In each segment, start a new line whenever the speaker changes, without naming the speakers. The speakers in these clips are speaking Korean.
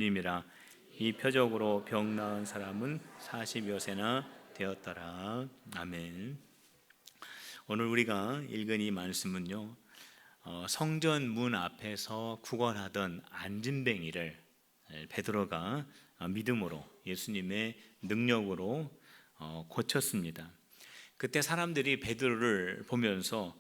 님이라. 이 표적으로 병 나은 사람은 40여세나 되었더라. 아멘. 오늘 우리가 읽은 이 말씀은요, 성전 문 앞에서 구걸하던 안진뱅이를 베드로가 믿음으로, 예수님의 능력으로 고쳤습니다. 그때 사람들이 베드로를 보면서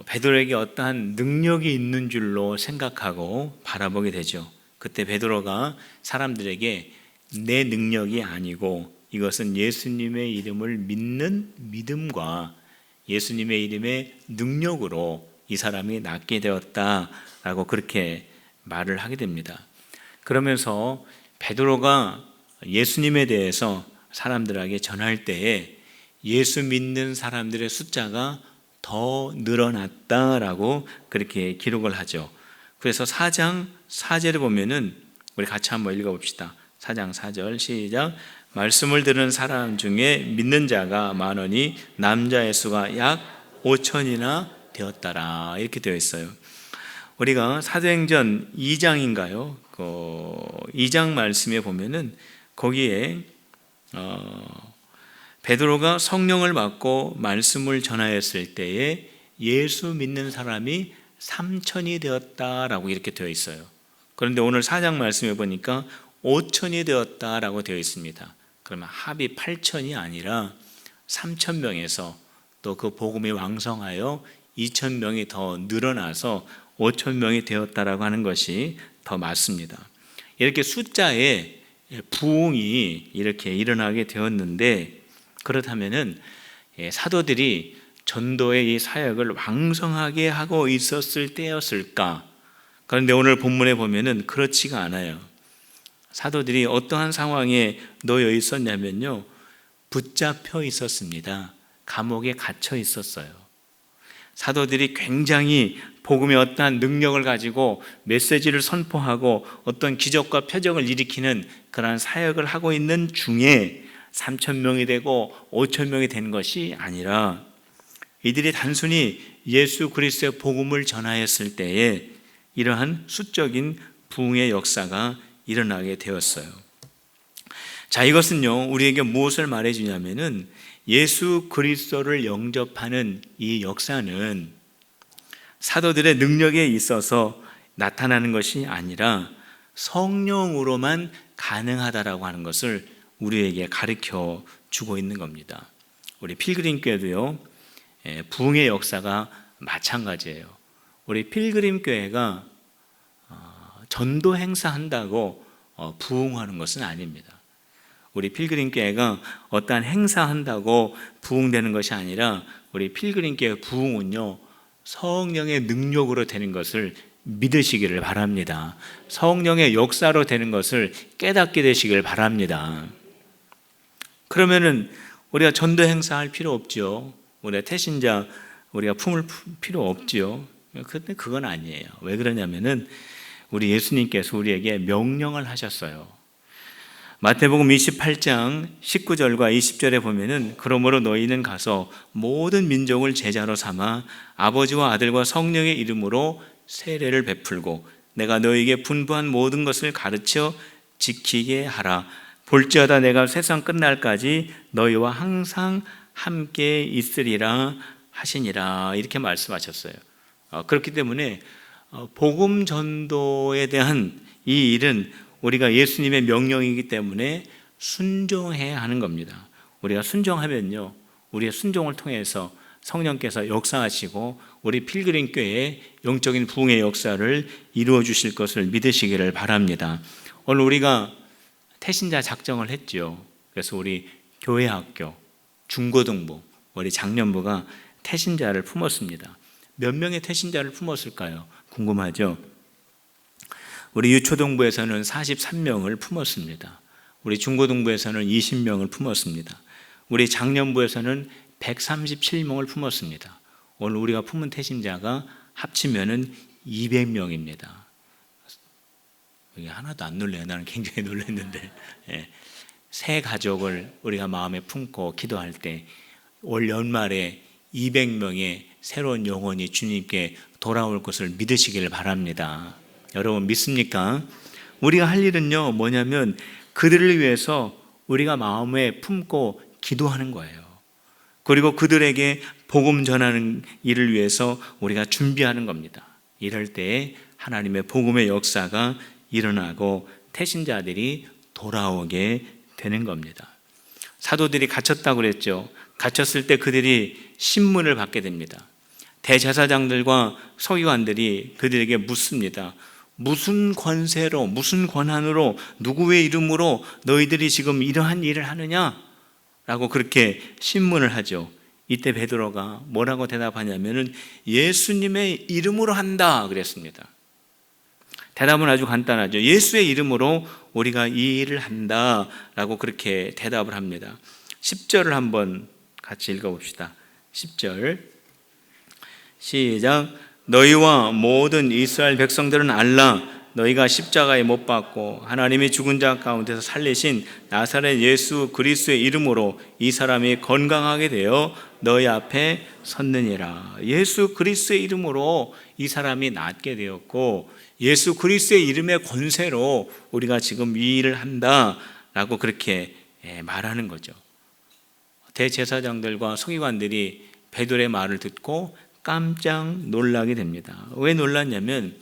베드로에게 어떠한 능력이 있는 줄로 생각하고 바라보게 되죠. 그때 베드로가 사람들에게 내 능력이 아니고 이것은 예수님의 이름을 믿는 믿음과 예수님의 이름의 능력으로 이 사람이 낫게 되었다라고 그렇게 말을 하게 됩니다. 그러면서 베드로가 예수님에 대해서 사람들에게 전할 때에 예수 믿는 사람들의 숫자가 더 늘어났다라고 그렇게 기록을 하죠. 그래서 4장 4절에 보면은 우리 같이 한번 읽어봅시다. 4장 4절 시작. 말씀을 들은 사람 중에 믿는 자가 많으니 남자의 수가 약 5천이나 되었더라. 이렇게 되어 있어요. 우리가 사도행전 2장인가요? 2장 말씀에 보면은 거기에 베드로가 성령을 받고 말씀을 전하였을 때에 예수 믿는 사람이 3천이 되었다라고 이렇게 되어 있어요. 그런데 오늘 4장 말씀에 보니까 5천이 되었다라고 되어 있습니다. 그러면 합이 8천이 아니라 3천 명에서 또 그 복음이 왕성하여 2천 명이 더 늘어나서 5천 명이 되었다라고 하는 것이 더 맞습니다. 이렇게 숫자에 부흥이 이렇게 일어나게 되었는데, 그렇다면은 사도들이 전도의 이 사역을 왕성하게 하고 있었을 때였을까? 그런데 오늘 본문에 보면은 그렇지가 않아요. 사도들이 어떠한 상황에 놓여 있었냐면요, 붙잡혀 있었습니다. 감옥에 갇혀 있었어요. 사도들이 굉장히 복음의 어떠한 능력을 가지고 메시지를 선포하고 어떤 기적과 표적을 일으키는 그러한 사역을 하고 있는 중에 3천 명이 되고 5천 명이 된 것이 아니라 이들이 단순히 예수 그리스도의 복음을 전하였을 때에 이러한 수적인 부흥의 역사가 일어나게 되었어요. 자, 이것은요, 우리에게 무엇을 말해주냐면은 예수 그리스도를 영접하는 이 역사는 사도들의 능력에 있어서 나타나는 것이 아니라 성령으로만 가능하다라고 하는 것을 우리에게 가르쳐 주고 있는 겁니다. 우리 필그림교회도요, 부흥의 역사가 마찬가지예요. 우리 필그림교회가 전도 행사한다고 부흥하는 것은 아닙니다. 우리 필그림교회가 어떠한 행사한다고 부흥되는 것이 아니라 우리 필그림교회 부흥은요, 성령의 능력으로 되는 것을 믿으시기를 바랍니다. 성령의 역사로 되는 것을 깨닫게 되시길 바랍니다. 그러면은 우리가 전도 행사할 필요 없죠. 우리가 태신자 우리가 품을 필요 없지요. 근데 그건 아니에요. 왜 그러냐면은 우리 예수님께서 우리에게 명령을 하셨어요. 마태복음 28장 19절과 20절에 보면은 그러므로 너희는 가서 모든 민족을 제자로 삼아 아버지와 아들과 성령의 이름으로 세례를 베풀고 내가 너희에게 분부한 모든 것을 가르쳐 지키게 하라. 볼지어다 내가 세상 끝날까지 너희와 항상 함께 있으리라 하시니라. 이렇게 말씀하셨어요. 그렇기 때문에 복음 전도에 대한 이 일은 우리가 예수님의 명령이기 때문에 순종해야 하는 겁니다. 우리가 순종하면요, 우리의 순종을 통해서 성령께서 역사하시고 우리 필그림교회의 영적인 부흥의 역사를 이루어 주실 것을 믿으시기를 바랍니다. 오늘 우리가 태신자 작정을 했죠. 그래서 우리 교회학교, 중고등부, 우리 장년부가 태신자를 품었습니다. 몇 명의 태신자를 품었을까요? 궁금하죠? 우리 유초등부에서는 43명을 품었습니다. 우리 중고등부에서는 20명을 품었습니다. 우리 장년부에서는 137명을 품었습니다. 오늘 우리가 품은 태신자가 합치면은 200명입니다. 이게 하나도 안 놀래요. 나는 굉장히 놀랐는데, 새 가족을 우리가 마음에 품고 기도할 때 올 연말에 200명의 새로운 영혼이 주님께 돌아올 것을 믿으시기를 바랍니다. 여러분 믿습니까? 우리가 할 일은요, 뭐냐면 그들을 위해서 우리가 마음에 품고 기도하는 거예요. 그리고 그들에게 복음 전하는 일을 위해서 우리가 준비하는 겁니다. 이럴 때에 하나님의 복음의 역사가 일어나고 태신자들이 돌아오게 되는 겁니다. 사도들이 갇혔다고 그랬죠. 갇혔을 때 그들이 신문을 받게 됩니다. 대제사장들과 서기관들이 그들에게 묻습니다. 무슨 권세로, 무슨 권한으로, 누구의 이름으로 너희들이 지금 이러한 일을 하느냐? 라고 그렇게 신문을 하죠. 이때 베드로가 뭐라고 대답하냐면은 예수님의 이름으로 한다 그랬습니다. 대답은 아주 간단하죠. 예수의 이름으로 우리가 이 일을 한다라고 그렇게 대답을 합니다. 10절을 한번 같이 읽어봅시다. 10절 시작. 너희와 모든 이스라엘 백성들은 알라. 너희가 십자가에 못 박고 하나님이 죽은 자 가운데서 살리신 나사렛 예수 그리스도의 이름으로 이 사람이 건강하게 되어 너희 앞에 섰느니라. 예수 그리스도의 이름으로 이 사람이 낫게 되었고 예수 그리스도의 이름의 권세로 우리가 지금 이 일을 한다라고 그렇게 말하는 거죠. 대제사장들과 서기관들이 베드로의 말을 듣고 깜짝 놀라게 됩니다. 왜 놀랐냐면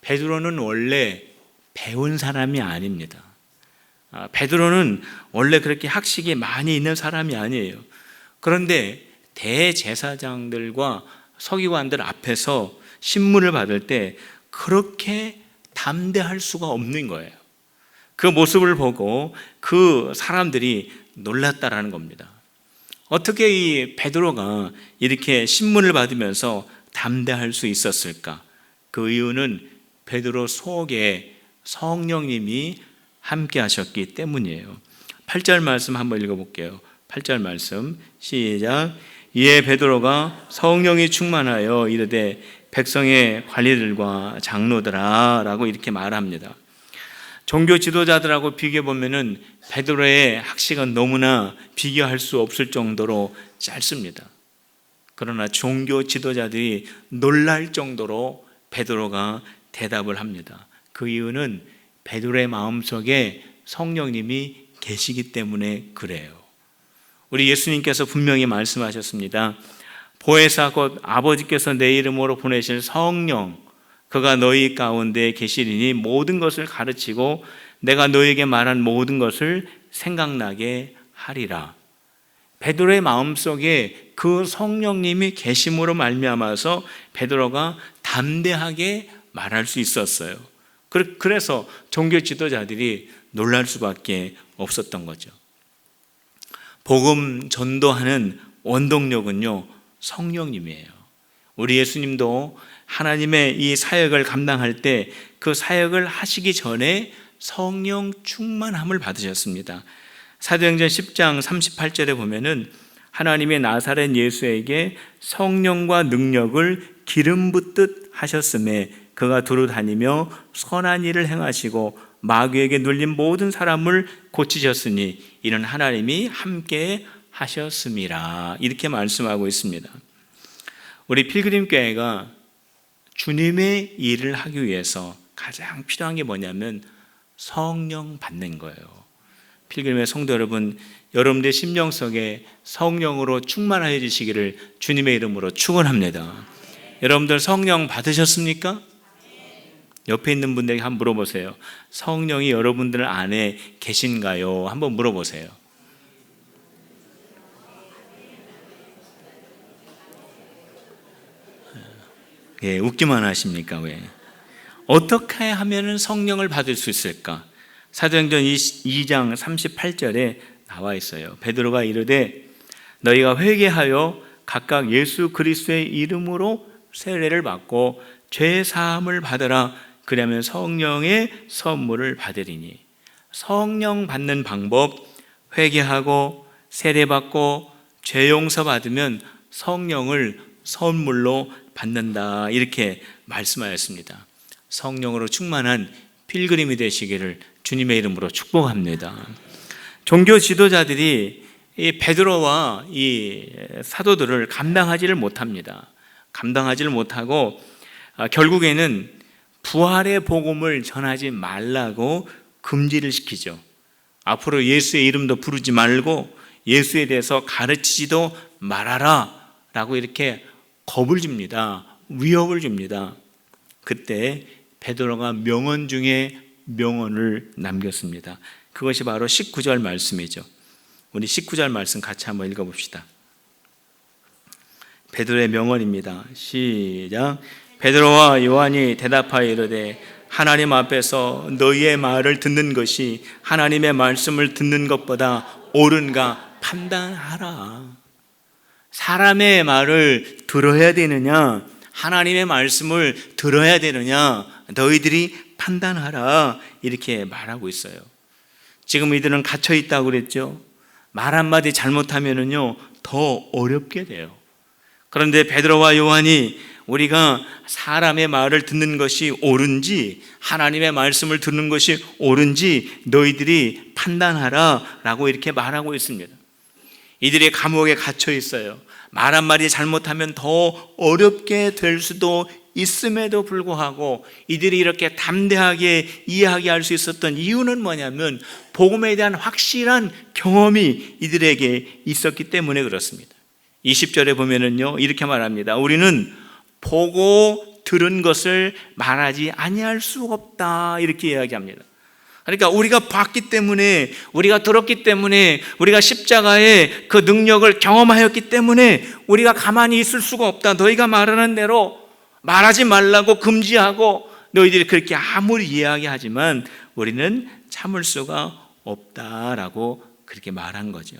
베드로는 원래 배운 사람이 아닙니다. 베드로는 원래 그렇게 학식이 많이 있는 사람이 아니에요. 그런데 대제사장들과 서기관들 앞에서 신문을 받을 때 그렇게 담대할 수가 없는 거예요. 그 모습을 보고 그 사람들이 놀랐다라는 겁니다. 어떻게 이 베드로가 이렇게 신문을 받으면서 담대할 수 있었을까? 그 이유는 베드로 속에 성령님이 함께 하셨기 때문이에요. 8절 말씀 한번 읽어볼게요. 8절 말씀 시작. 이에 베드로가 성령이 충만하여 이르되 백성의 관리들과 장로들아 라고 이렇게 말합니다. 종교 지도자들하고 비교해보면 베드로의 학식은 너무나 비교할 수 없을 정도로 짧습니다. 그러나 종교 지도자들이 놀랄 정도로 베드로가 대답을 합니다. 그 이유는 베드로의 마음속에 성령님이 계시기 때문에 그래요. 우리 예수님께서 분명히 말씀하셨습니다. 보혜사 곧 아버지께서 내 이름으로 보내실 성령 그가 너희 가운데 계시리니 모든 것을 가르치고 내가 너희에게 말한 모든 것을 생각나게 하리라. 베드로의 마음속에 그 성령님이 계심으로 말미암아서 베드로가 담대하게 말할 수 있었어요. 그래서 종교 지도자들이 놀랄 수밖에 없었던 거죠. 복음 전도하는 원동력은요, 성령님이에요. 우리 예수님도 하나님의 이 사역을 감당할 때 그 사역을 하시기 전에 성령 충만함을 받으셨습니다. 사도행전 10장 38절에 보면은 하나님의 나사렛 예수에게 성령과 능력을 기름 붓듯 하셨음에 그가 두루 다니며 선한 일을 행하시고 마귀에게 눌린 모든 사람을 고치셨으니 이는 하나님이 함께 하셨음이라. 이렇게 말씀하고 있습니다. 우리 필그림교회가 주님의 일을 하기 위해서 가장 필요한 게 뭐냐면 성령 받는 거예요. 필그림의 성도 여러분, 여러분들의 심령 속에 성령으로 충만하여 주시기를 주님의 이름으로 축원합니다. 여러분들 성령 받으셨습니까? 옆에 있는 분들에게 한번 물어보세요. 성령이 여러분들 안에 계신가요? 한번 물어보세요. 예, 웃기만 하십니까? 왜? 어떻게 하면 성령을 받을 수 있을까? 사도행전 2장 38절에 나와 있어요. 베드로가 이르되 너희가 회개하여 각각 예수 그리스도의 이름으로 세례를 받고 죄 사함을 받으라. 그러면 성령의 선물을 받으리니. 성령 받는 방법, 회개하고 세례 받고 죄 용서 받으면 성령을 선물로 받는다. 이렇게 말씀하였습니다. 성령으로 충만한 필그림이 되시기를 주님의 이름으로 축복합니다. 종교 지도자들이 이 베드로와 이 사도들을 감당하지를 못합니다. 감당하지를 못하고 결국에는 부활의 복음을 전하지 말라고 금지를 시키죠. 앞으로 예수의 이름도 부르지 말고 예수에 대해서 가르치지도 말아라 라고 이렇게 겁을 줍니다. 위협을 줍니다. 그때 베드로가 명언 중에 명언을 남겼습니다. 그것이 바로 19절 말씀이죠. 우리 19절 말씀 같이 한번 읽어봅시다. 베드로의 명언입니다. 시작. 베드로와 요한이 대답하여 이르되 하나님 앞에서 너희의 말을 듣는 것이 하나님의 말씀을 듣는 것보다 옳은가 판단하라. 사람의 말을 들어야 되느냐, 하나님의 말씀을 들어야 되느냐, 너희들이 판단하라. 이렇게 말하고 있어요. 지금 이들은 갇혀 있다고 그랬죠. 말 한마디 잘못하면은요 더 어렵게 돼요. 그런데 베드로와 요한이 우리가 사람의 말을 듣는 것이 옳은지 하나님의 말씀을 듣는 것이 옳은지 너희들이 판단하라 라고 이렇게 말하고 있습니다. 이들이 감옥에 갇혀 있어요. 말 한마디 잘못하면 더 어렵게 될 수도 있음에도 불구하고 이들이 이렇게 담대하게 이야기할 수 있었던 이유는 뭐냐면 복음에 대한 확실한 경험이 이들에게 있었기 때문에 그렇습니다. 20절에 보면은요 이렇게 말합니다. 우리는 보고 들은 것을 말하지 아니할 수 없다 이렇게 이야기합니다. 그러니까 우리가 봤기 때문에, 우리가 들었기 때문에, 우리가 십자가의 그 능력을 경험하였기 때문에 우리가 가만히 있을 수가 없다. 너희가 말하는 대로 말하지 말라고 금지하고 너희들이 그렇게 아무리 이야기하지만 우리는 참을 수가 없다라고 그렇게 말한 거죠.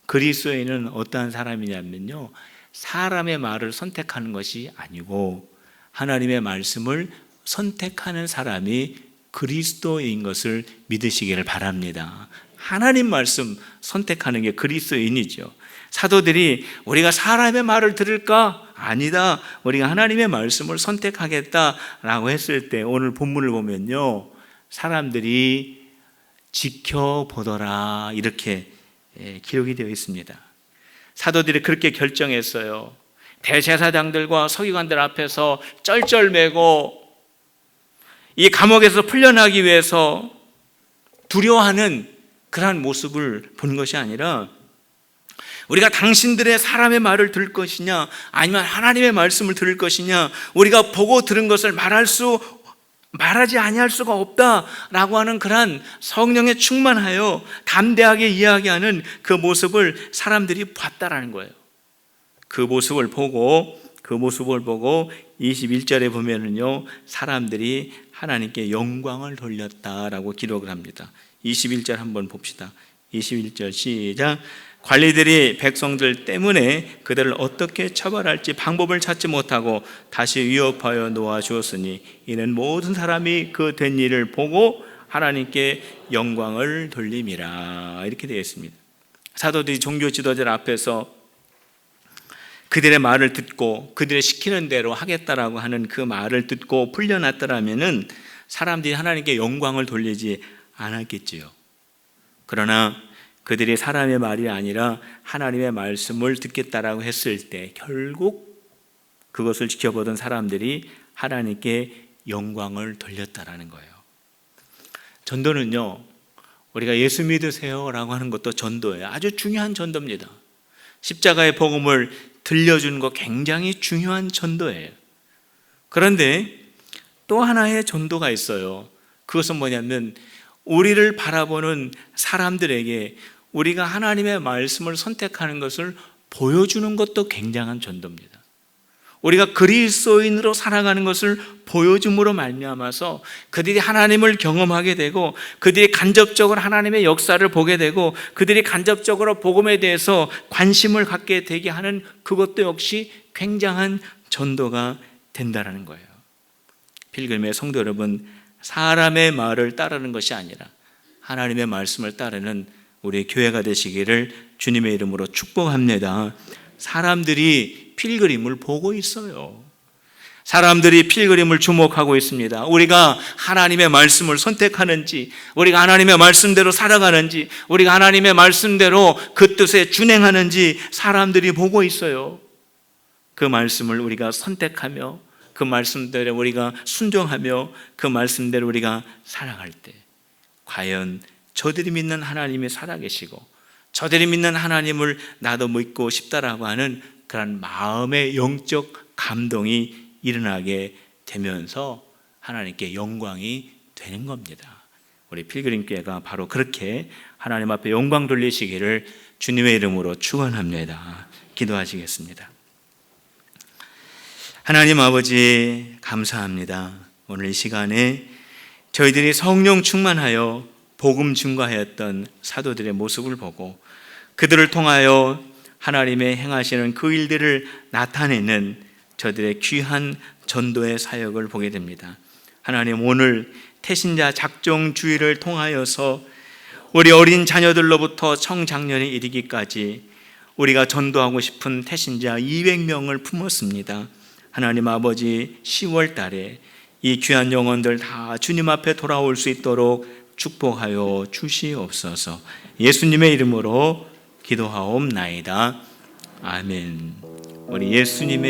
그리스도인은 어떠한 사람이냐면요, 사람의 말을 선택하는 것이 아니고 하나님의 말씀을 선택하는 사람이 그리스도인 것을 믿으시기를 바랍니다. 하나님 말씀 선택하는 게 그리스도인이죠. 사도들이 우리가 사람의 말을 들을까? 아니다. 우리가 하나님의 말씀을 선택하겠다라고 했을 때 오늘 본문을 보면요, 사람들이 지켜보더라 이렇게 기록이 되어 있습니다. 사도들이 그렇게 결정했어요. 대제사장들과 서기관들 앞에서 쩔쩔매고 이 감옥에서 풀려나기 위해서 두려워하는 그러한 모습을 본 것이 아니라 우리가 당신들의 사람의 말을 들을 것이냐 아니면 하나님의 말씀을 들을 것이냐, 우리가 보고 들은 것을 말하지 아니할 수가 없다라고 하는 그러한 성령에 충만하여 담대하게 이야기하는 그 모습을 사람들이 봤다라는 거예요. 그 모습을 보고 21절에 보면은요, 사람들이 하나님께 영광을 돌렸다라고 기록을 합니다. 21절 한번 봅시다. 21절 시작. 관리들이 백성들 때문에 그들을 어떻게 처벌할지 방법을 찾지 못하고 다시 위협하여 놓아 주었으니 이는 모든 사람이 그 된 일을 보고 하나님께 영광을 돌림이라. 이렇게 되어 있습니다. 사도들이 종교 지도자들 앞에서 그들의 말을 듣고 그들의 시키는 대로 하겠다라고 하는 그 말을 듣고 풀려났더라면은 사람들이 하나님께 영광을 돌리지 않았겠지요. 그러나 그들이 사람의 말이 아니라 하나님의 말씀을 듣겠다라고 했을 때 결국 그것을 지켜보던 사람들이 하나님께 영광을 돌렸다라는 거예요. 전도는요, 우리가 예수 믿으세요라고 하는 것도 전도예요. 아주 중요한 전도입니다. 십자가의 복음을 들려주는 거 굉장히 중요한 전도예요. 그런데 또 하나의 전도가 있어요. 그것은 뭐냐면 우리를 바라보는 사람들에게 우리가 하나님의 말씀을 선택하는 것을 보여주는 것도 굉장한 전도입니다. 우리가 그리스도인으로 살아가는 것을 보여줌으로 말미암아서 그들이 하나님을 경험하게 되고 그들이 간접적으로 하나님의 역사를 보게 되고 그들이 간접적으로 복음에 대해서 관심을 갖게 되게 하는 그것도 역시 굉장한 전도가 된다는 거예요. 필그림의 성도 여러분, 사람의 말을 따르는 것이 아니라 하나님의 말씀을 따르는 우리 교회가 되시기를 주님의 이름으로 축복합니다. 사람들이 필그림을 보고 있어요. 사람들이 필그림을 주목하고 있습니다. 우리가 하나님의 말씀을 선택하는지, 우리가 하나님의 말씀대로 살아가는지, 우리가 하나님의 말씀대로 그 뜻에 준행하는지 사람들이 보고 있어요. 그 말씀을 우리가 선택하며 그 말씀대로 우리가 순종하며 그 말씀대로 우리가 살아갈 때 과연 저들이 믿는 하나님이 살아계시고 저들이 믿는 하나님을 나도 믿고 싶다라고 하는 그런 마음의 영적 감동이 일어나게 되면서 하나님께 영광이 되는 겁니다. 우리 필그림교회가 바로 그렇게 하나님 앞에 영광 돌리시기를 주님의 이름으로 축원합니다. 기도하시겠습니다. 하나님 아버지 감사합니다. 오늘 이 시간에 저희들이 성령 충만하여 복음 증거하였던 사도들의 모습을 보고 그들을 통하여 하나님의 행하시는 그 일들을 나타내는 저들의 귀한 전도의 사역을 보게 됩니다. 하나님, 오늘 태신자 작정 주의를 통하여서 우리 어린 자녀들로부터 청장년에 이르기까지 우리가 전도하고 싶은 태신자 200명을 품었습니다. 하나님 아버지, 10월 달에 이 귀한 영혼들 다 주님 앞에 돌아올 수 있도록 축복하여 주시옵소서. 예수님의 이름으로 기도하옵나이다. 아멘. 우리 예수님의